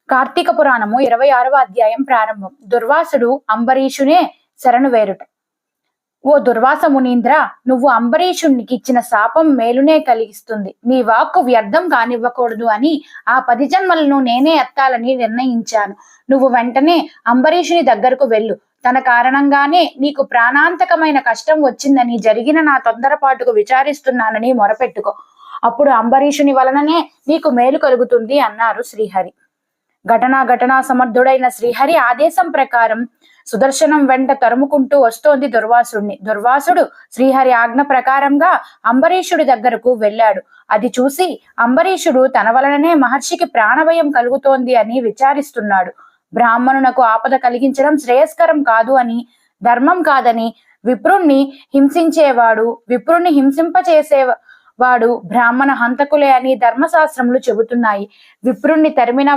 కార్తీక పురాణము 26వ అధ్యాయం ప్రారంభం. దుర్వాసుడు అంబరీషునే శరణు వేరుట. ఓ దుర్వాస మునీంద్ర, నువ్వు అంబరీషునికి ఇచ్చిన శాపం మేలునే కలిగిస్తుంది. నీ వాక్కు వ్యర్థం కానివ్వకూడదు అని ఆ 10 జన్మలను నేనే ఎత్తాలని నిర్ణయించాను. నువ్వు వెంటనే అంబరీషుని దగ్గరకు వెళ్ళు. తన కారణంగానే నీకు ప్రాణాంతకమైన కష్టం వచ్చిందని జరిగిన నా తొందరపాటుకు విచారిస్తున్నానని మొరపెట్టుకో. అప్పుడు అంబరీషుని వలననే నీకు మేలు కలుగుతుంది అన్నారు శ్రీహరి. ఘటనా సమర్థుడైన శ్రీహరి ఆదేశం ప్రకారం సుదర్శనం వెంట తరుముకుంటూ వస్తోంది దుర్వాసుడిని. దుర్వాసుడు శ్రీహరి ఆజ్ఞ ప్రకారంగా అంబరీషుడి దగ్గరకు వెళ్ళాడు. అది చూసి అంబరీషుడు తన వలననే మహర్షికి ప్రాణభయం కలుగుతోంది అని విచారిస్తున్నాడు. బ్రాహ్మణునకు ఆపద కలిగించడం శ్రేయస్కరం కాదు అని, ధర్మం కాదని, విప్రుణ్ణి హింసింపచేసేవాడు బ్రాహ్మణ హంతకులే అని ధర్మశాస్త్రములు చెబుతున్నాయి. విప్రుణ్ణి తరిమిన